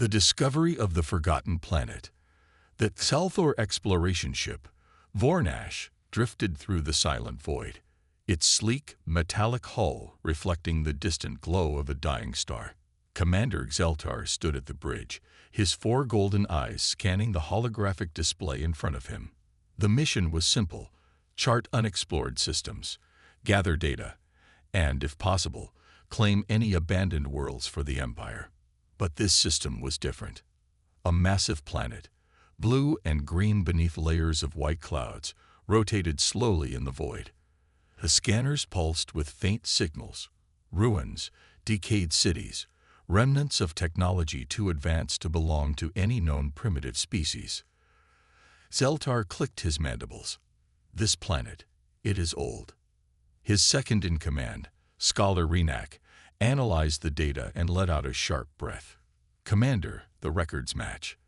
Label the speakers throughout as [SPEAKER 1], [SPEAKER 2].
[SPEAKER 1] The discovery of the forgotten planet. The Salthor exploration ship, Vornash, drifted through the silent void, its sleek, metallic hull reflecting the distant glow of a dying star. Commander Xeltar stood at the bridge, his four golden eyes scanning the holographic display in front of him. The mission was simple: chart unexplored systems, gather data, and, if possible, claim any abandoned worlds for the Empire. But this system was different. A massive planet, blue and green beneath layers of white clouds, rotated slowly in the void. The scanners pulsed with faint signals: ruins, decayed cities, remnants of technology too advanced to belong to any known primitive species. Xeltar clicked his mandibles. This planet, it is old. His second-in-command, Scholar Renak, analyzed the data and let out a sharp breath. Commander, the records match.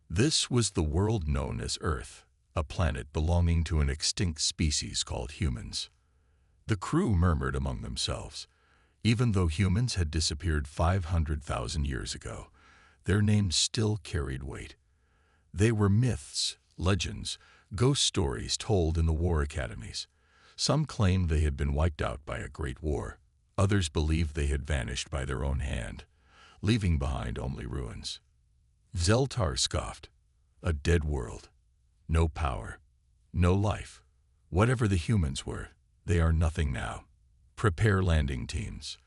[SPEAKER 1] This was the world known as Earth, a planet belonging to an extinct species called humans. The crew murmured among themselves. Even though humans had disappeared 500,000 years ago, their names still carried weight. They were myths, legends, ghost stories told in the war academies. Some claimed they had been wiped out by a great war. Others believed they had vanished by their own hand, leaving behind only ruins. Xeltar scoffed. A dead world. No power. No life. Whatever the humans were, they are nothing now. Prepare landing teams.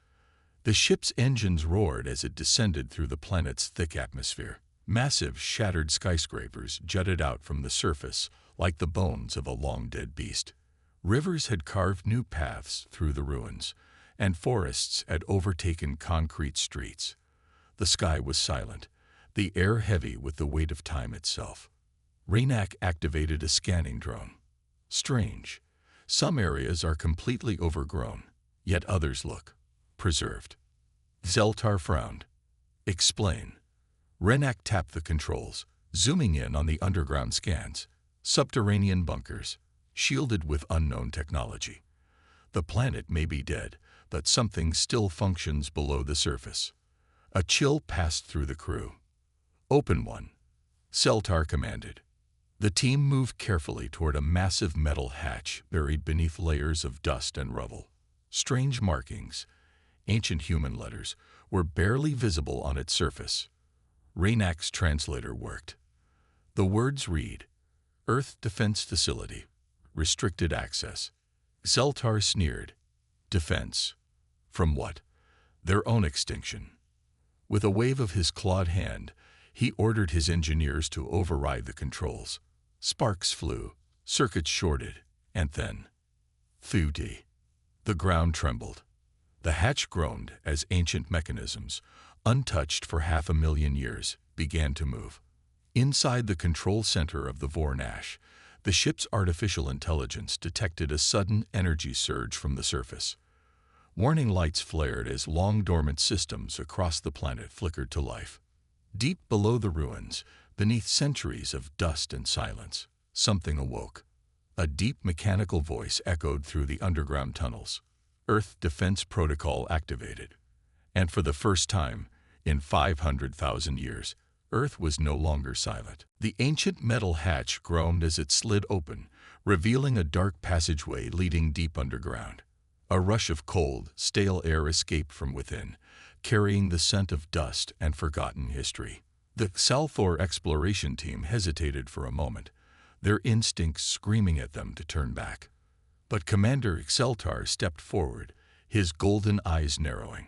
[SPEAKER 1] The ship's engines roared as it descended through the planet's thick atmosphere. Massive, shattered skyscrapers jutted out from the surface like the bones of a long-dead beast. Rivers had carved new paths through the ruins, and forests had overtaken concrete streets. The sky was silent, the air heavy with the weight of time itself. Renak activated a scanning drone. Strange. Some areas are completely overgrown, yet others look preserved. Xeltar frowned. Explain. Renak tapped the controls, zooming in on the underground scans. Subterranean bunkers, shielded with unknown technology. The planet may be dead, but something still functions below the surface. A chill passed through the crew. Open one, Xeltar commanded. The team moved carefully toward a massive metal hatch buried beneath layers of dust and rubble. Strange markings, ancient human letters, were barely visible on its surface. Renak's translator worked. The words read, Earth Defense Facility, restricted access. Xeltar sneered. Defense. From what? Their own extinction. With a wave of his clawed hand, he ordered his engineers to override the controls. Sparks flew, circuits shorted, and then, Thuti. The ground trembled. The hatch groaned as ancient mechanisms, untouched for 500,000 years, began to move. Inside the control center of the Vornash, the ship's artificial intelligence detected a sudden energy surge from the surface. Warning lights flared as long-dormant systems across the planet flickered to life. Deep below the ruins, beneath centuries of dust and silence, something awoke. A deep mechanical voice echoed through the underground tunnels. Earth Defense Protocol activated. And for the first time, in 500,000 years, Earth was no longer silent. The ancient metal hatch groaned as it slid open, revealing a dark passageway leading deep underground. A rush of cold, stale air escaped from within, carrying the scent of dust and forgotten history. The Salthor exploration team hesitated for a moment, their instincts screaming at them to turn back. But Commander Xeltar stepped forward, his golden eyes narrowing.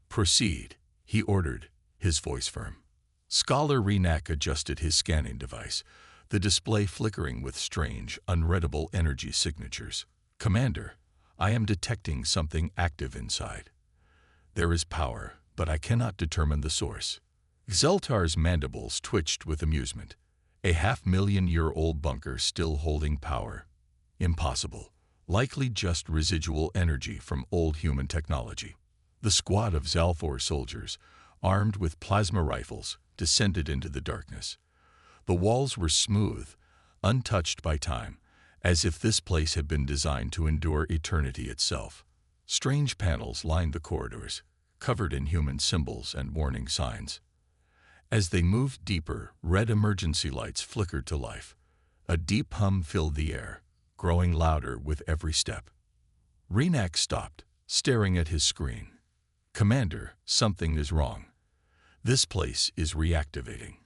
[SPEAKER 1] Proceed, he ordered, his voice firm. Scholar Renak adjusted his scanning device, the display flickering with strange, unreadable energy signatures. Commander, I am detecting something active inside. There is power, but I cannot determine the source. Xeltar's mandibles twitched with amusement. A 500,000-year-old bunker still holding power. Impossible. Likely just residual energy from old human technology. The squad of Xalthor soldiers, armed with plasma rifles, descended into the darkness. The walls were smooth, untouched by time, as if this place had been designed to endure eternity itself. Strange panels lined the corridors, covered in human symbols and warning signs. As they moved deeper, red emergency lights flickered to life. A deep hum filled the air, growing louder with every step. Renak stopped, staring at his screen. "Commander, something is wrong. This place is reactivating."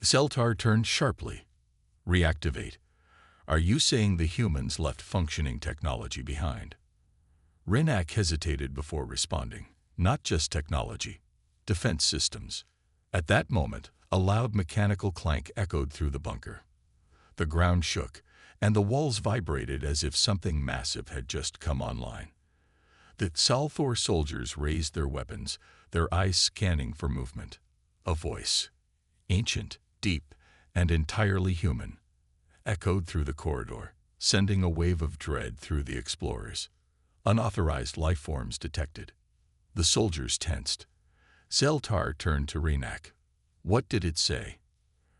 [SPEAKER 1] Zeltar turned sharply. "Reactivate? Are you saying the humans left functioning technology behind?" Renak hesitated before responding. "Not just technology, defense systems." At that moment, a loud mechanical clank echoed through the bunker. The ground shook, and the walls vibrated as if something massive had just come online. The Salthor soldiers raised their weapons, their eyes scanning for movement. A voice, ancient, deep, and entirely human, echoed through the corridor, sending a wave of dread through the explorers. Unauthorized life forms detected. The soldiers tensed. Zeltar turned to Renak. "What did it say?"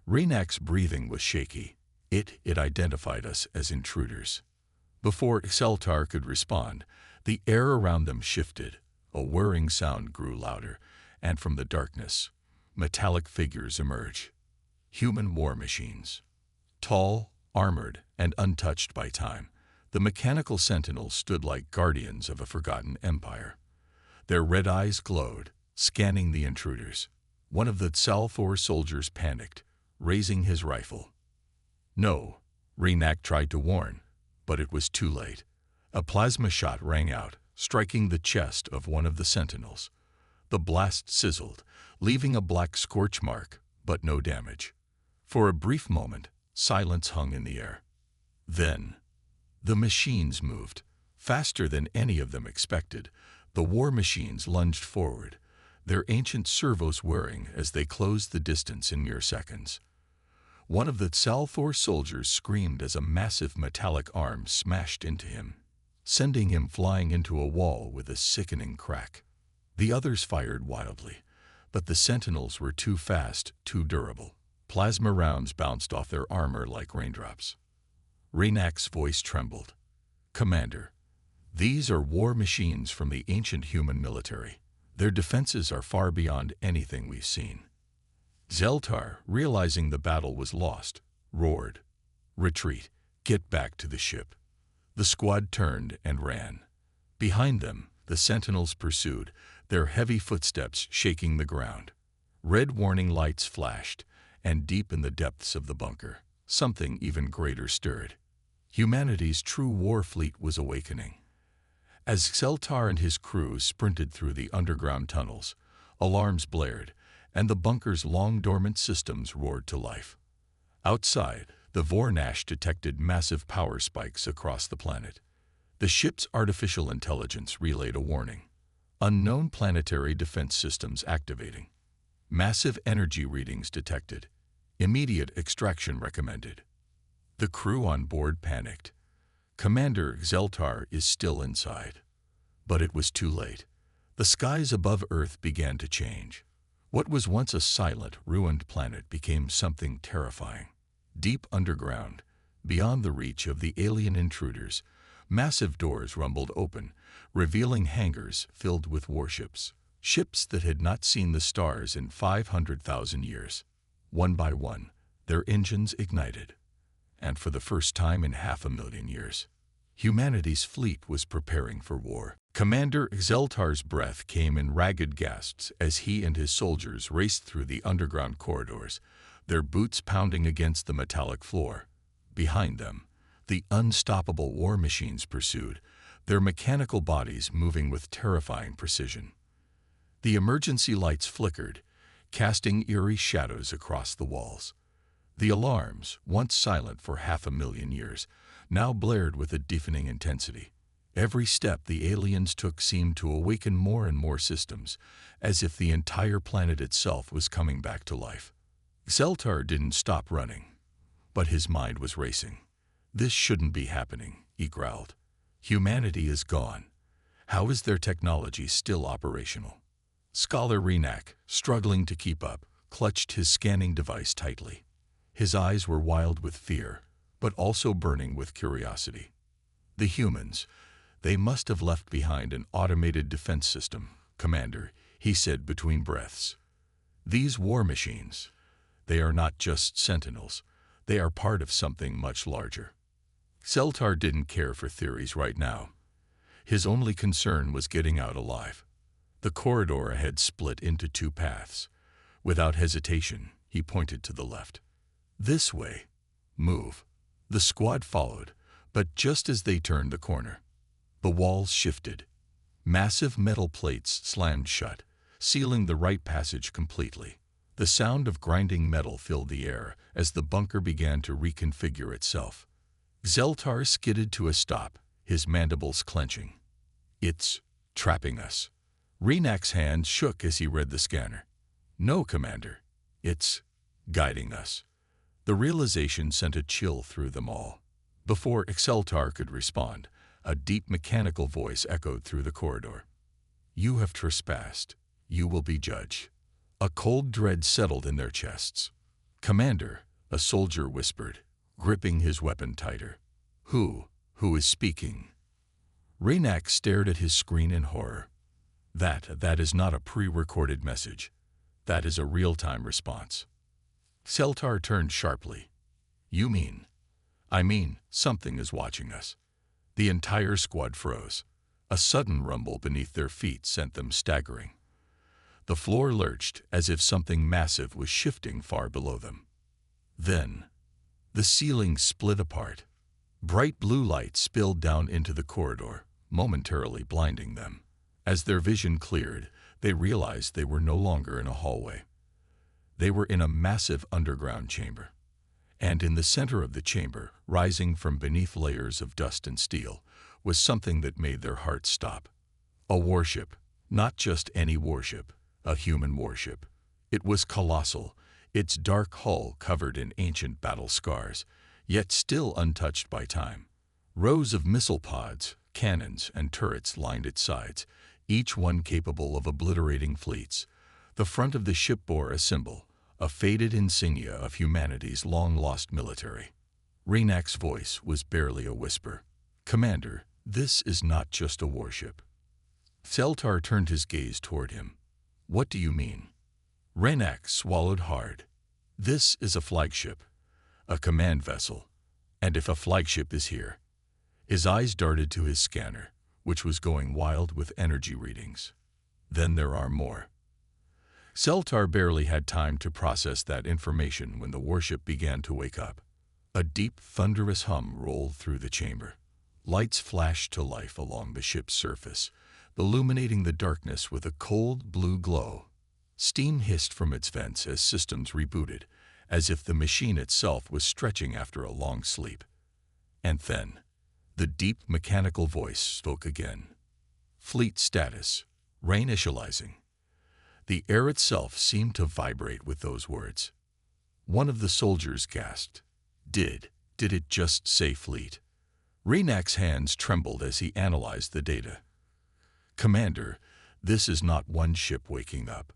[SPEAKER 1] Renak's breathing was shaky. It identified us as intruders." Before Zeltar could respond, the air around them shifted. A whirring sound grew louder, and from the darkness, metallic figures emerged. Human war machines. Tall, armored, and untouched by time, the mechanical sentinels stood like guardians of a forgotten empire. Their red eyes glowed, scanning the intruders. One of the Salthor soldiers panicked, raising his rifle. "No," Renak tried to warn, but it was too late. A plasma shot rang out, striking the chest of one of the sentinels. The blast sizzled, leaving a black scorch mark, but no damage. For a brief moment, silence hung in the air. Then, the machines moved. Faster than any of them expected, the war machines lunged forward, their ancient servos whirring as they closed the distance in mere seconds. One of the Salthor soldiers screamed as a massive metallic arm smashed into him, sending him flying into a wall with a sickening crack. The others fired wildly, but the sentinels were too fast, too durable. Plasma rounds bounced off their armor like raindrops. Renak's voice trembled. "Commander, these are war machines from the ancient human military. Their defenses are far beyond anything we've seen." Zeltar, realizing the battle was lost, roared, "Retreat! Get back to the ship." The squad turned and ran. Behind them, the sentinels pursued, their heavy footsteps shaking the ground. Red warning lights flashed, and deep in the depths of the bunker, something even greater stirred. Humanity's true war fleet was awakening. As Zeltar and his crew sprinted through the underground tunnels, alarms blared, and the bunker's long-dormant systems roared to life. Outside, the Vornash detected massive power spikes across the planet. The ship's artificial intelligence relayed a warning. Unknown planetary defense systems activating. Massive energy readings detected. Immediate extraction recommended. The crew on board panicked. Commander Zeltar is still inside. But it was too late. The skies above Earth began to change. What was once a silent, ruined planet became something terrifying. Deep underground, beyond the reach of the alien intruders, massive doors rumbled open, revealing hangars filled with warships. Ships that had not seen the stars in 500,000 years. One by one, their engines ignited. And for the first time in 500,000 years, humanity's fleet was preparing for war. Commander Zeltar's breath came in ragged gasps as he and his soldiers raced through the underground corridors, their boots pounding against the metallic floor. Behind them, the unstoppable war machines pursued, their mechanical bodies moving with terrifying precision. The emergency lights flickered, casting eerie shadows across the walls. The alarms, once silent for 500,000 years, now blared with a deafening intensity. Every step the aliens took seemed to awaken more and more systems, as if the entire planet itself was coming back to life. Zeltar didn't stop running, but his mind was racing. "This shouldn't be happening," he growled. "Humanity is gone. How is their technology still operational?" Scholar Renak, struggling to keep up, clutched his scanning device tightly. His eyes were wild with fear, but also burning with curiosity. "The humans, they must have left behind an automated defense system, Commander," he said between breaths. These war machines, they are not just sentinels. They are part of something much larger. Zeltar didn't care for theories right now. His only concern was getting out alive. The corridor ahead split into two paths. Without hesitation, he pointed to the left. "This way. Move." The squad followed, but just as they turned the corner, the walls shifted. Massive metal plates slammed shut, sealing the right passage completely. The sound of grinding metal filled the air as the bunker began to reconfigure itself. Zeltar skidded to a stop, his mandibles clenching. "It's trapping us." Renak's hand shook as he read the scanner. "No, Commander. It's guiding us." The realization sent a chill through them all. Before Zeltar could respond, a deep mechanical voice echoed through the corridor. "You have trespassed. You will be judged." A cold dread settled in their chests. "Commander," a soldier whispered, gripping his weapon tighter. Who is speaking?" Renak stared at his screen in horror. That is not a pre-recorded message. That is a real-time response." Zeltar turned sharply. "You mean?" "I mean, something is watching us." The entire squad froze. A sudden rumble beneath their feet sent them staggering. The floor lurched as if something massive was shifting far below them. Then, the ceiling split apart. Bright blue light spilled down into the corridor, momentarily blinding them. As their vision cleared, they realized they were no longer in a hallway. They were in a massive underground chamber. And in the center of the chamber, rising from beneath layers of dust and steel, was something that made their hearts stop. A warship, not just any warship, a human warship. It was colossal, its dark hull covered in ancient battle scars, yet still untouched by time. Rows of missile pods, cannons, and turrets lined its sides, each one capable of obliterating fleets. The front of the ship bore a symbol, a faded insignia of humanity's long-lost military. Renak's voice was barely a whisper. "Commander, this is not just a warship." Zeltar turned his gaze toward him. "What do you mean?" Renak swallowed hard. "This is a flagship, a command vessel, and if a flagship is here..." His eyes darted to his scanner, which was going wild with energy readings. "Then there are more." Zeltar barely had time to process that information when the warship began to wake up. A deep, thunderous hum rolled through the chamber. Lights flashed to life along the ship's surface, illuminating the darkness with a cold blue glow. Steam hissed from its vents as systems rebooted, as if the machine itself was stretching after a long sleep. And then, the deep mechanical voice spoke again. "Fleet status, reinitializing." The air itself seemed to vibrate with those words. One of the soldiers gasped. Did it just say fleet?" Renak's hands trembled as he analyzed the data. "Commander, this is not one ship waking up."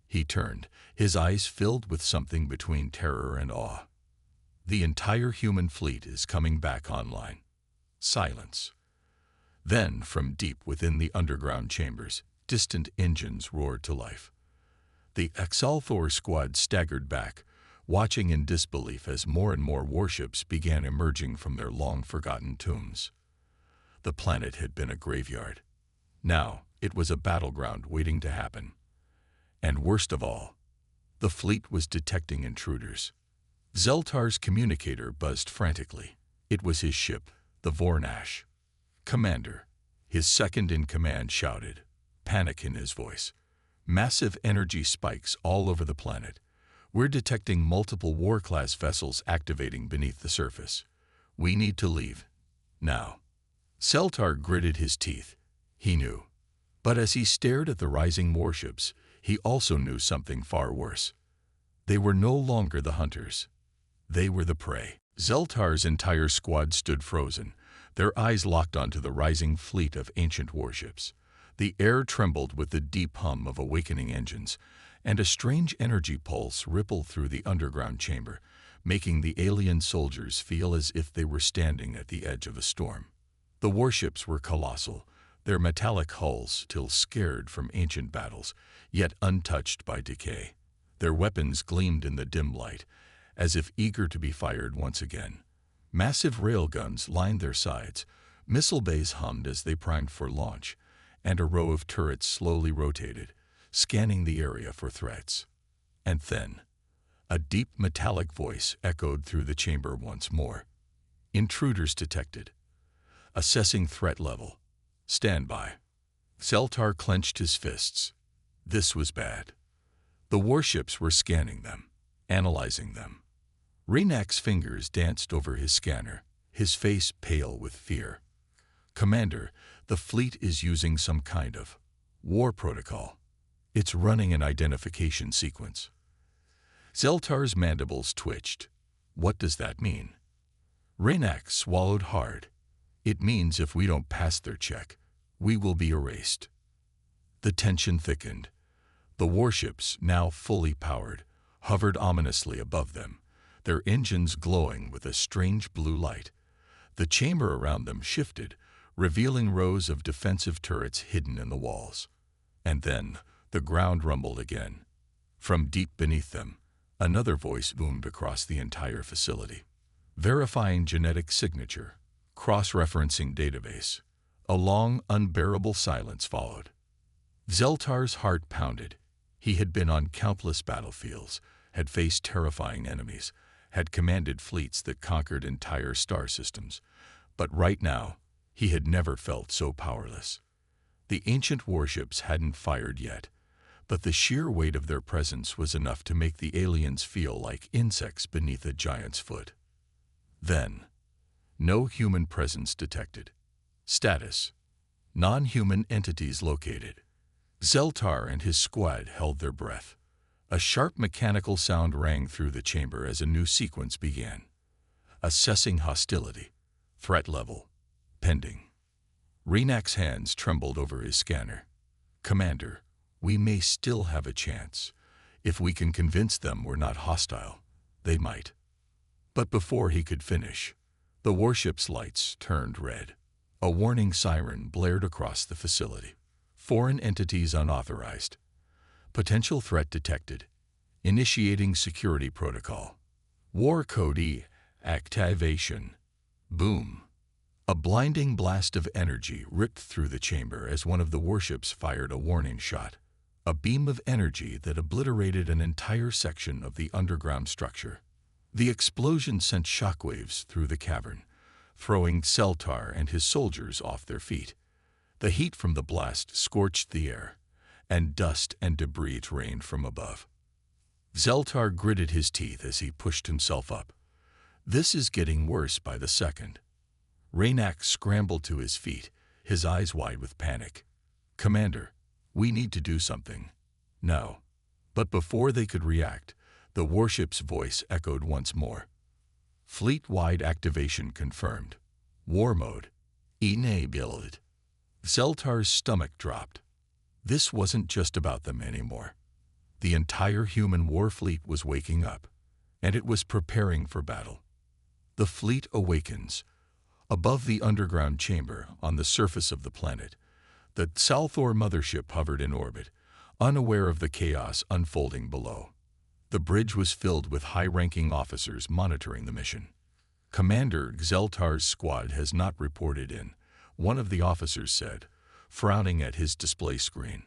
[SPEAKER 1] He turned, his eyes filled with something between terror and awe. "The entire human fleet is coming back online." Silence. Then, from deep within the underground chambers, distant engines roared to life. The HFY squad staggered back, watching in disbelief as more and more warships began emerging from their long-forgotten tombs. The planet had been a graveyard. Now, it was a battleground waiting to happen. And worst of all, the fleet was detecting intruders. Zeltar's communicator buzzed frantically. It was his ship, the Vornash. "Commander," his second-in-command shouted, panic in his voice. "Massive energy spikes all over the planet. We're detecting multiple war-class vessels activating beneath the surface. We need to leave. Now." Zeltar gritted his teeth. He knew. But as he stared at the rising warships, he also knew something far worse. They were no longer the hunters. They were the prey. Zeltar's entire squad stood frozen, their eyes locked onto the rising fleet of ancient warships. The air trembled with the deep hum of awakening engines, and a strange energy pulse rippled through the underground chamber, making the alien soldiers feel as if they were standing at the edge of a storm. The warships were colossal, their metallic hulls still scarred from ancient battles, yet untouched by decay. Their weapons gleamed in the dim light, as if eager to be fired once again. Massive railguns lined their sides, missile bays hummed as they primed for launch, and a row of turrets slowly rotated, scanning the area for threats. And then, a deep metallic voice echoed through the chamber once more. Intruders detected. Assessing threat level. Stand by. Zeltar clenched his fists. This was bad. The warships were scanning them, analyzing them. Renak's fingers danced over his scanner, his face pale with fear. Commander, the fleet is using some kind of war protocol. It's running an identification sequence. Zeltar's mandibles twitched. What does that mean? Renak swallowed hard. It means if we don't pass their check, we will be erased. The tension thickened. The warships, now fully powered, hovered ominously above them, their engines glowing with a strange blue light. The chamber around them shifted, revealing rows of defensive turrets hidden in the walls. And then the ground rumbled again. From deep beneath them, another voice boomed across the entire facility. Verifying genetic signature, cross-referencing database. A long, unbearable silence followed. Zeltar's heart pounded. He had been on countless battlefields, had faced terrifying enemies, had commanded fleets that conquered entire star systems. But right now, he had never felt so powerless. The ancient warships hadn't fired yet, but the sheer weight of their presence was enough to make the aliens feel like insects beneath a giant's foot. Then, no human presence detected. Status: non-human entities located. Zeltar and his squad held their breath. A sharp mechanical sound rang through the chamber as a new sequence began. Assessing hostility. Threat level. Pending. Renak's hands trembled over his scanner. Commander, we may still have a chance. If we can convince them we're not hostile, they might. But before he could finish, the warship's lights turned red. A warning siren blared across the facility. Foreign entities unauthorized. Potential threat detected. Initiating security protocol. War code E. Activation. Boom. A blinding blast of energy ripped through the chamber as one of the warships fired a warning shot. A beam of energy that obliterated an entire section of the underground structure. The explosion sent shockwaves through the cavern, throwing Zeltar and his soldiers off their feet. The heat from the blast scorched the air, and dust and debris rained from above. Zeltar gritted his teeth as he pushed himself up. This is getting worse by the second. Renak scrambled to his feet, his eyes wide with panic. Commander, we need to do something. Now. But before they could react, the warship's voice echoed once more. Fleet-wide activation confirmed. War mode. Enabled. Zeltar's stomach dropped. This wasn't just about them anymore. The entire human war fleet was waking up, and it was preparing for battle. The fleet awakens. Above the underground chamber, on the surface of the planet, the Salthor mothership hovered in orbit, unaware of the chaos unfolding below. The bridge was filled with high-ranking officers monitoring the mission. Commander Zeltar's squad has not reported in, one of the officers said, frowning at his display screen.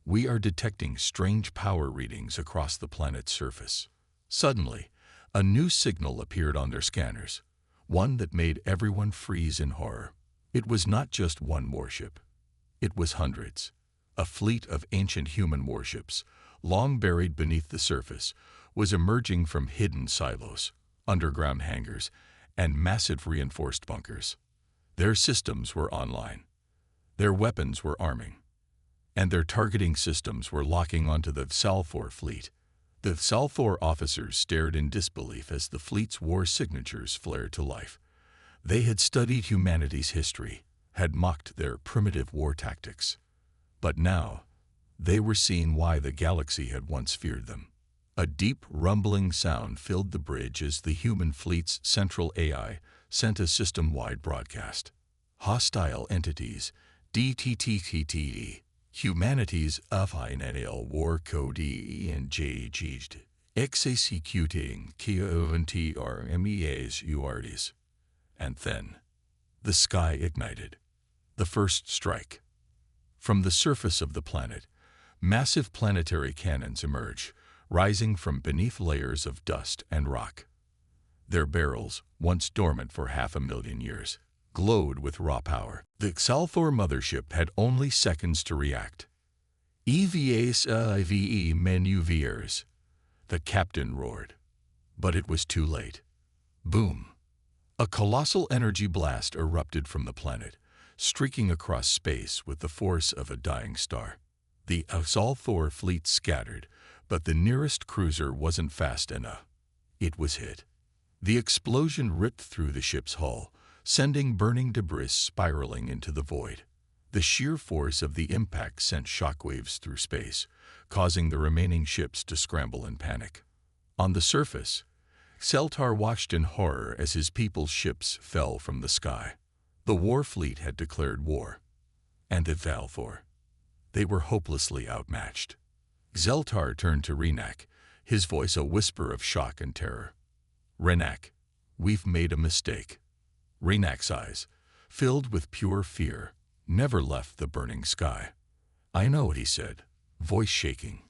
[SPEAKER 1] We are detecting strange power readings across the planet's surface. Suddenly, a new signal appeared on their scanners, one that made everyone freeze in horror. It was not just one warship. It was hundreds. A fleet of ancient human warships, long buried beneath the surface, was emerging from hidden silos, underground hangars, and massive reinforced bunkers. Their systems were online. Their weapons were arming. And their targeting systems were locking onto the Salthor fleet. The Salthor officers stared in disbelief as the fleet's war signatures flared to life. They had studied humanity's history, had mocked their primitive war tactics. But now, they were seeing why the galaxy had once feared them. A deep, rumbling sound filled the bridge as the human fleet's central AI sent a system-wide broadcast. Hostile entities, DTTTTE, Humanity's final war code engaged, executing HFYStories. And then, the sky ignited. The first strike. From the surface of the planet, massive planetary cannons emerge, rising from beneath layers of dust and rock. Their barrels, once dormant for 500,000 years, glowed with raw power. The Xalthor mothership had only seconds to react. EVASIVE maneuvers, the captain roared. But it was too late. Boom! A colossal energy blast erupted from the planet, streaking across space with the force of a dying star. The Xalthor fleet scattered, but the nearest cruiser wasn't fast enough. It was hit. The explosion ripped through the ship's hull, sending burning debris spiraling into the void. The sheer force of the impact sent shockwaves through space, causing the remaining ships to scramble in panic. On the surface, Xeltar watched in horror as his people's ships fell from the sky. The war fleet had declared war. And the Xalthor, they were hopelessly outmatched. Xeltar turned to Renak, his voice a whisper of shock and terror. Renak, we've made a mistake. Renak's eyes, filled with pure fear, never left the burning sky. I know, he said, voice shaking.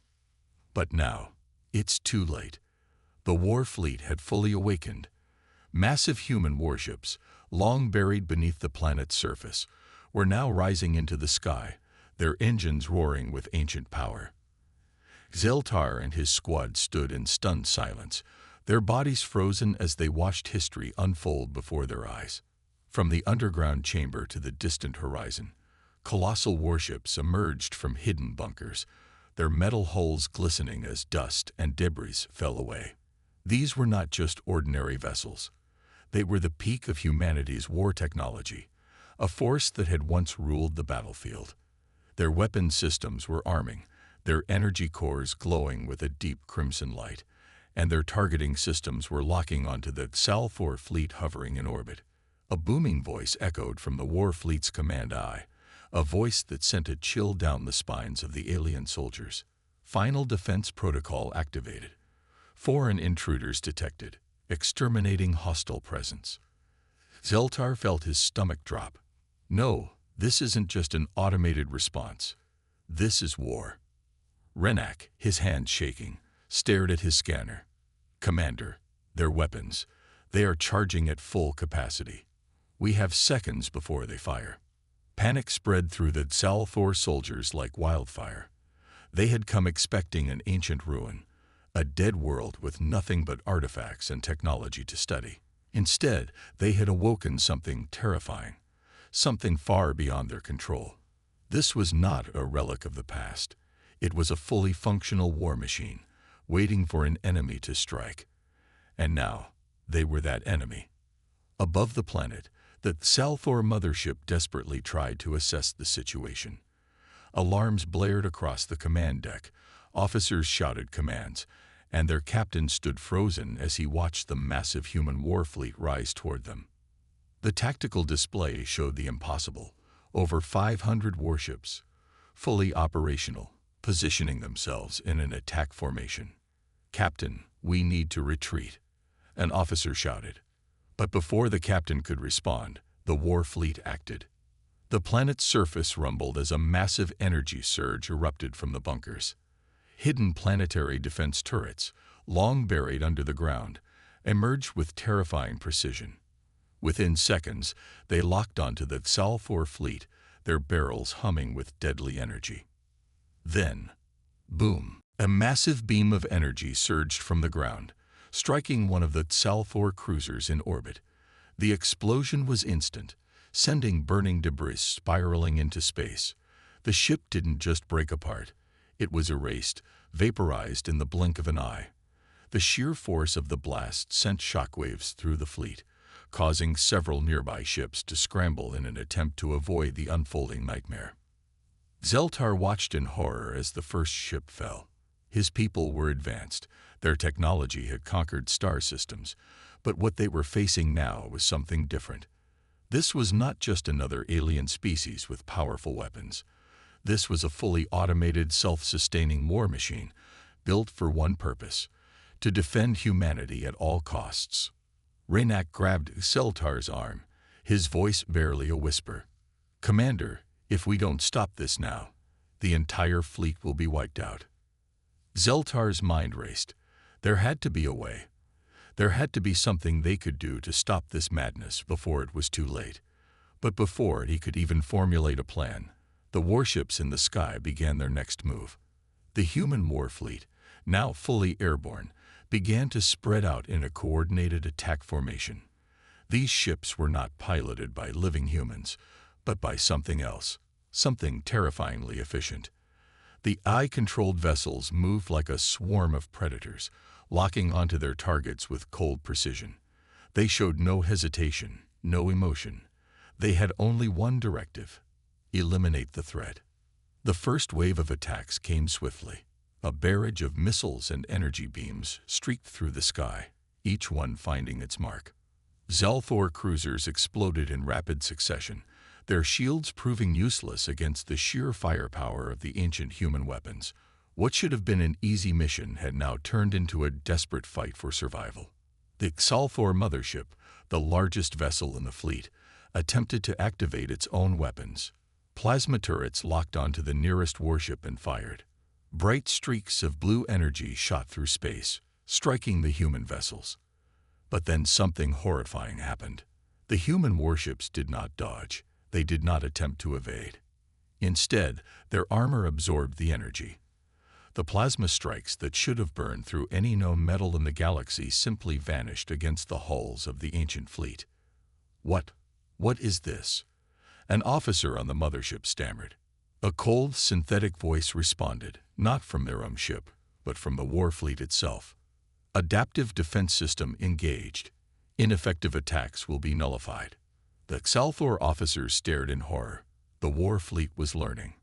[SPEAKER 1] But now, it's too late. The war fleet had fully awakened. Massive human warships, long buried beneath the planet's surface, were now rising into the sky, their engines roaring with ancient power. Xeltar and his squad stood in stunned silence, their bodies frozen as they watched history unfold before their eyes. From the underground chamber to the distant horizon, colossal warships emerged from hidden bunkers, their metal hulls glistening as dust and debris fell away. These were not just ordinary vessels. They were the peak of humanity's war technology, a force that had once ruled the battlefield. Their weapon systems were arming, their energy cores glowing with a deep crimson light, and their targeting systems were locking onto the Xalthor fleet hovering in orbit. A booming voice echoed from the war fleet's command eye, a voice that sent a chill down the spines of the alien soldiers. Final defense protocol activated. Foreign intruders detected, exterminating hostile presence. Xeltar felt his stomach drop. No, this isn't just an automated response. This is war. Renak, his hands shaking, stared at his scanner. Commander, their weapons. They are charging at full capacity. We have seconds before they fire. Panic spread through the Xalthor soldiers like wildfire. They had come expecting an ancient ruin, a dead world with nothing but artifacts and technology to study. Instead, they had awoken something terrifying, something far beyond their control. This was not a relic of the past. It was a fully functional war machine, waiting for an enemy to strike. And now, they were that enemy. Above the planet, the Xalthor mothership desperately tried to assess the situation. Alarms blared across the command deck, officers shouted commands, and their captain stood frozen as he watched the massive human war fleet rise toward them. The tactical display showed the impossible. Over 500 warships, fully operational, positioning themselves in an attack formation. Captain, we need to retreat, an officer shouted. But before the captain could respond, the war fleet acted. The planet's surface rumbled as a massive energy surge erupted from the bunkers. Hidden planetary defense turrets, long buried under the ground, emerged with terrifying precision. Within seconds, they locked onto the Xalthor fleet, their barrels humming with deadly energy. Then, boom, a massive beam of energy surged from the ground, striking one of the Xalthor cruisers in orbit. The explosion was instant, sending burning debris spiraling into space. The ship didn't just break apart. It was erased, vaporized in the blink of an eye. The sheer force of the blast sent shockwaves through the fleet, causing several nearby ships to scramble in an attempt to avoid the unfolding nightmare. Xeltar watched in horror as the first ship fell. His people were advanced. Their technology had conquered star systems, but what they were facing now was something different. This was not just another alien species with powerful weapons. This was a fully automated, self-sustaining war machine, built for one purpose: to defend humanity at all costs. Raynak grabbed Zeltar's arm, his voice barely a whisper. "Commander, if we don't stop this now, the entire fleet will be wiped out." Zeltar's mind raced. There had to be a way. There had to be something they could do to stop this madness before it was too late. But before he could even formulate a plan, the warships in the sky began their next move. The human war fleet, now fully airborne, began to spread out in a coordinated attack formation. These ships were not piloted by living humans, but by something else, something terrifyingly efficient. The eye-controlled vessels moved like a swarm of predators, locking onto their targets with cold precision. They showed no hesitation, no emotion. They had only one directive: eliminate the threat. The first wave of attacks came swiftly. A barrage of missiles and energy beams streaked through the sky, each one finding its mark. Zelthor cruisers exploded in rapid succession, their shields proving useless against the sheer firepower of the ancient human weapons. What should have been an easy mission had now turned into a desperate fight for survival. The Zelthor mothership, the largest vessel in the fleet, attempted to activate its own weapons. Plasma turrets locked onto the nearest warship and fired. Bright streaks of blue energy shot through space, striking the human vessels. But then something horrifying happened. The human warships did not dodge. They did not attempt to evade. Instead, their armor absorbed the energy. The plasma strikes that should have burned through any known metal in the galaxy simply vanished against the hulls of the ancient fleet. What is this?" An officer on the mothership stammered. A cold, synthetic voice responded, not from their own ship, but from the warfleet itself. "Adaptive defense system engaged. Ineffective attacks will be nullified." The Zelthor officers stared in horror. The warfleet was learning.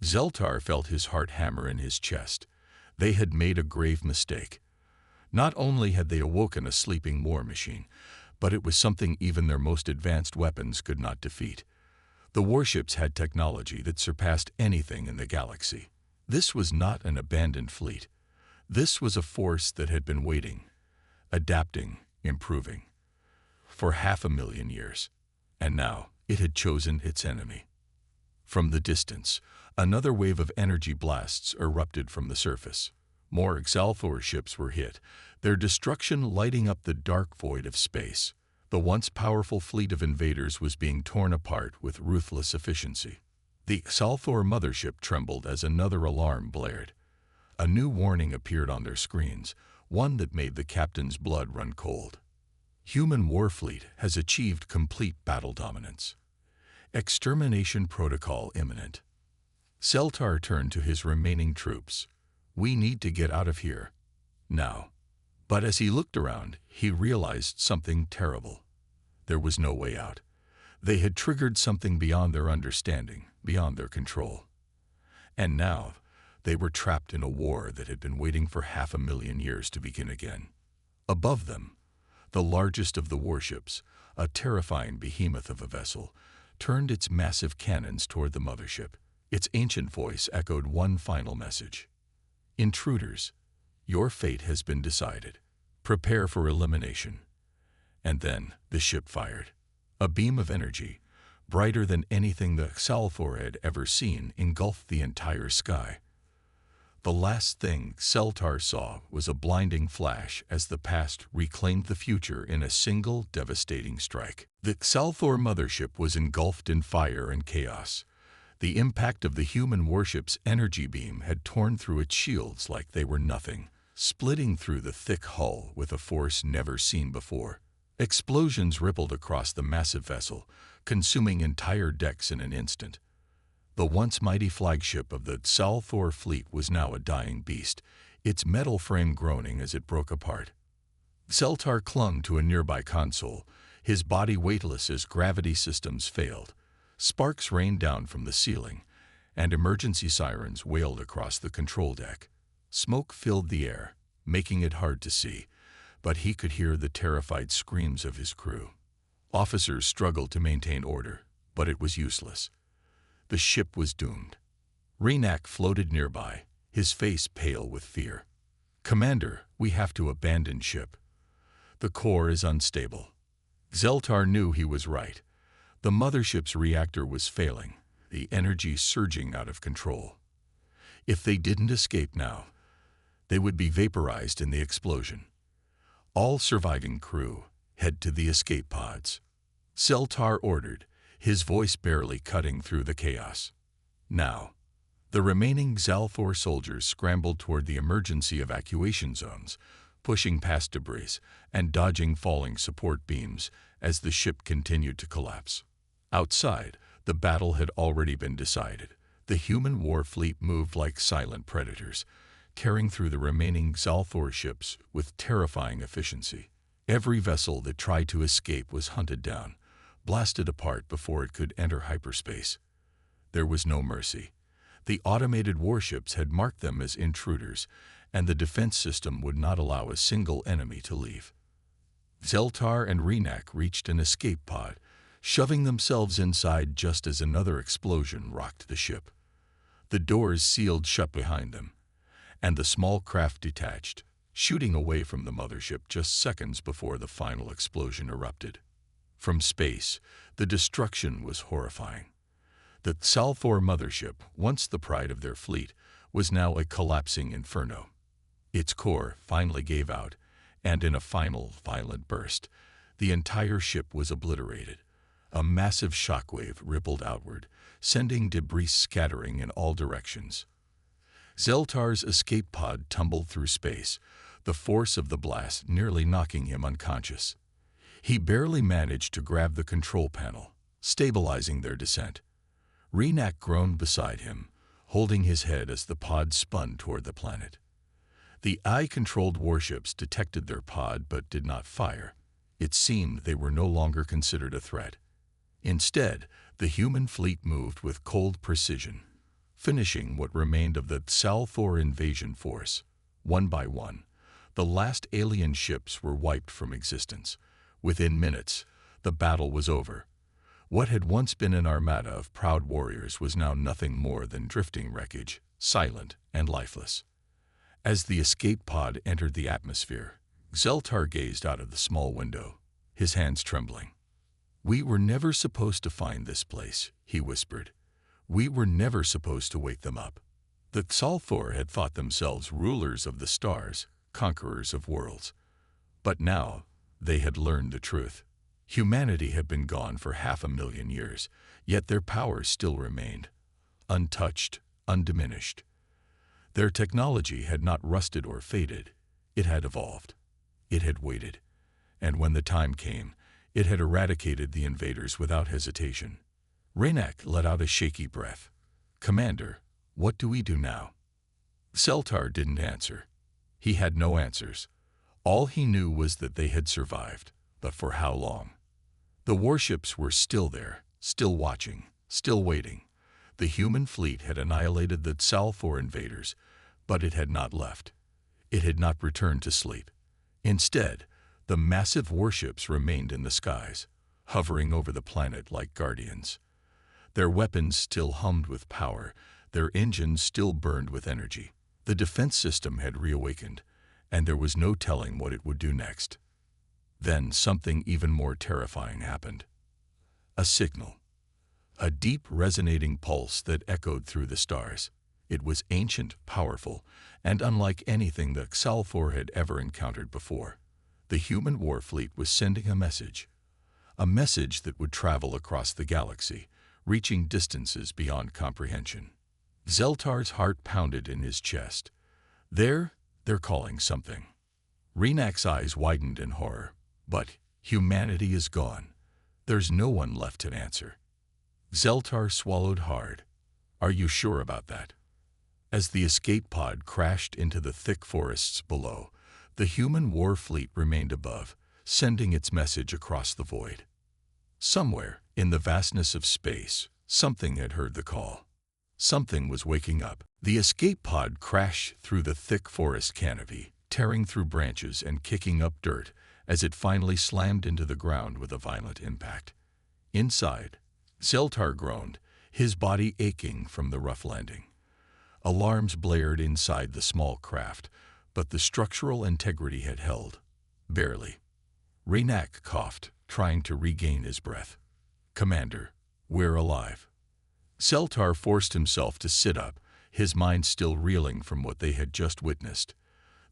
[SPEAKER 1] Zeltar felt his heart hammer in his chest. They had made a grave mistake. Not only had they awoken a sleeping war machine, but it was something even their most advanced weapons could not defeat. The warships had technology that surpassed anything in the galaxy. This was not an abandoned fleet. This was a force that had been waiting, adapting, improving, for 500,000 years. And now it had chosen its enemy. From the distance, another wave of energy blasts erupted from the surface. More Zelthor ships were hit, their destruction lighting up the dark void of space. The once powerful fleet of invaders was being torn apart with ruthless efficiency. The Zelthor mothership trembled as another alarm blared. A new warning appeared on their screens, one that made the captain's blood run cold. Human warfleet has achieved complete battle dominance. Extermination protocol imminent. Zeltar turned to his remaining troops. "We need to get out of here. Now." But as he looked around, he realized something terrible. There was no way out. They had triggered something beyond their understanding, beyond their control. And now, they were trapped in a war that had been waiting for 500,000 years to begin again. Above them, the largest of the warships, a terrifying behemoth of a vessel, turned its massive cannons toward the mothership. Its ancient voice echoed one final message: "Intruders, your fate has been decided. Prepare for elimination." And then the ship fired. A beam of energy, brighter than anything the Zelthor had ever seen, engulfed the entire sky. The last thing Zeltar saw was a blinding flash as the past reclaimed the future in a single devastating strike. The Zelthor mothership was engulfed in fire and chaos. The impact of the human warship's energy beam had torn through its shields like they were nothing, splitting through the thick hull with a force never seen before. Explosions rippled across the massive vessel, consuming entire decks in an instant. The once mighty flagship of the Zelthor fleet was now a dying beast, its metal frame groaning as it broke apart. Zeltar clung to a nearby console, his body weightless as gravity systems failed. Sparks rained down from the ceiling, and emergency sirens wailed across the control deck. Smoke filled the air, making it hard to see, but he could hear the terrified screams of his crew. Officers struggled to maintain order, but it was useless. The ship was doomed. Renak floated nearby, his face pale with fear. "Commander, we have to abandon ship. The core is unstable." Zeltar knew he was right. The mothership's reactor was failing, the energy surging out of control. If they didn't escape now, they would be vaporized in the explosion. "All surviving crew, head to the escape pods," Zeltar ordered, his voice barely cutting through the chaos. Now, the remaining Zalthor soldiers scrambled toward the emergency evacuation zones, pushing past debris and dodging falling support beams as the ship continued to collapse. Outside, the battle had already been decided. The human war fleet moved like silent predators, tearing through the remaining Zalthor ships with terrifying efficiency. Every vessel that tried to escape was hunted down, blasted apart before it could enter hyperspace. There was no mercy. The automated warships had marked them as intruders, and the defense system would not allow a single enemy to leave. Zeltar and Renak reached an escape pod, shoving themselves inside just as another explosion rocked the ship. The doors sealed shut behind them, and the small craft detached, shooting away from the mothership just seconds before the final explosion erupted. From space, the destruction was horrifying. The Zalthor mothership, once the pride of their fleet, was now a collapsing inferno. Its core finally gave out, and in a final, violent burst, the entire ship was obliterated. A massive shockwave rippled outward, sending debris scattering in all directions. Zeltar's escape pod tumbled through space, the force of the blast nearly knocking him unconscious. He barely managed to grab the control panel, stabilizing their descent. Renak groaned beside him, holding his head as the pod spun toward the planet. The AI-controlled warships detected their pod but did not fire. It seemed they were no longer considered a threat. Instead, the human fleet moved with cold precision, finishing what remained of the Zalthor invasion force. One by one, the last alien ships were wiped from existence. Within minutes, the battle was over. What had once been an armada of proud warriors was now nothing more than drifting wreckage, silent and lifeless. As the escape pod entered the atmosphere, Zeltar gazed out of the small window, his hands trembling. "We were never supposed to find this place," he whispered. "We were never supposed to wake them up." The Zalthor had thought themselves rulers of the stars, conquerors of worlds. But now they had learned the truth. Humanity had been gone for 500,000 years, yet their power still remained, untouched, undiminished. Their technology had not rusted or faded. It had evolved. It had waited. And when the time came, it had eradicated the invaders without hesitation. Renak let out a shaky breath. "Commander, what do we do now?" Zeltar didn't answer. He had no answers. All he knew was that they had survived, but for how long? The warships were still there, still watching, still waiting. The human fleet had annihilated the Zalthor invaders, but it had not left. It had not returned to sleep. Instead, the massive warships remained in the skies, hovering over the planet like guardians. Their weapons still hummed with power, their engines still burned with energy. The defense system had reawakened, and there was no telling what it would do next. Then something even more terrifying happened. A signal. A deep, resonating pulse that echoed through the stars. It was ancient, powerful, and unlike anything the Zalthor had ever encountered before. The human war fleet was sending a message that would travel across the galaxy, reaching distances beyond comprehension. Zeltar's heart pounded in his chest. They're calling something. Renak's eyes widened in horror. But humanity is gone. There's no one left to answer. Zeltar swallowed hard. "Are you sure about that?" As the escape pod crashed into the thick forests below, the human war fleet remained above, sending its message across the void. Somewhere, in the vastness of space, something had heard the call. Something was waking up. The escape pod crashed through the thick forest canopy, tearing through branches and kicking up dirt as it finally slammed into the ground with a violent impact. Inside, Zeltar groaned, his body aching from the rough landing. Alarms blared inside the small craft, but the structural integrity had held. Barely. Raynak coughed, trying to regain his breath. "Commander, we're alive." Zeltar forced himself to sit up, his mind still reeling from what they had just witnessed.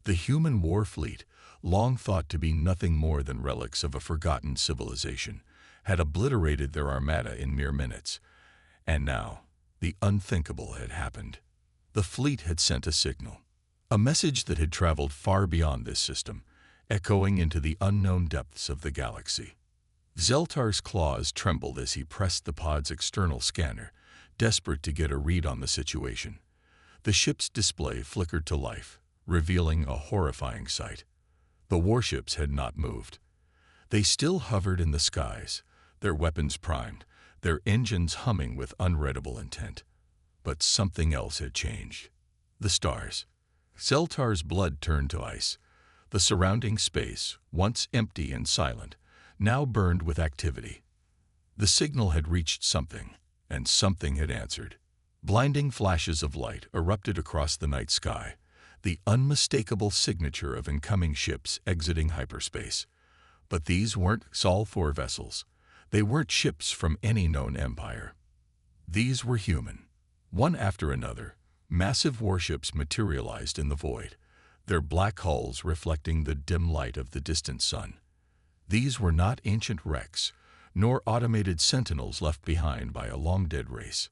[SPEAKER 1] The human war fleet, long thought to be nothing more than relics of a forgotten civilization, had obliterated their armada in mere minutes. And now, the unthinkable had happened. The fleet had sent a signal. A message that had traveled far beyond this system, echoing into the unknown depths of the galaxy. Zeltar's claws trembled as he pressed the pod's external scanner, desperate to get a read on the situation. The ship's display flickered to life, revealing a horrifying sight. The warships had not moved. They still hovered in the skies, their weapons primed, their engines humming with unreadable intent. But something else had changed. The stars. Zeltar's blood turned to ice. The surrounding space, once empty and silent, now burned with activity. The signal had reached something, and something had answered. Blinding flashes of light erupted across the night sky, the unmistakable signature of incoming ships exiting hyperspace. But these weren't Sol 4 vessels. They weren't ships from any known empire. These were human. One after another, massive warships materialized in the void, their black hulls reflecting the dim light of the distant sun. These were not ancient wrecks, nor automated sentinels left behind by a long-dead race.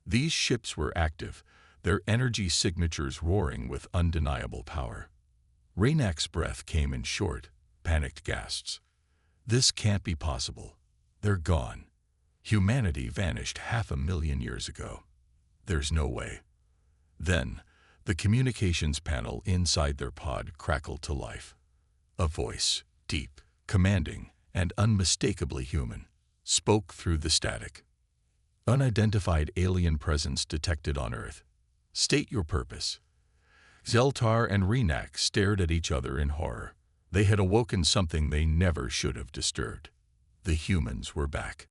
[SPEAKER 1] These ships were active, their energy signatures roaring with undeniable power. Raynak's breath came in short, panicked gasps. This can't be possible. They're gone. Humanity vanished 500,000 years ago. There's no way. Then, the communications panel inside their pod crackled to life. A voice, deep, commanding, and unmistakably human, spoke through the static. "Unidentified alien presence detected on Earth. State your purpose." Zeltar and Raynak stared at each other in horror. They had awoken something they never should have disturbed. The humans were back.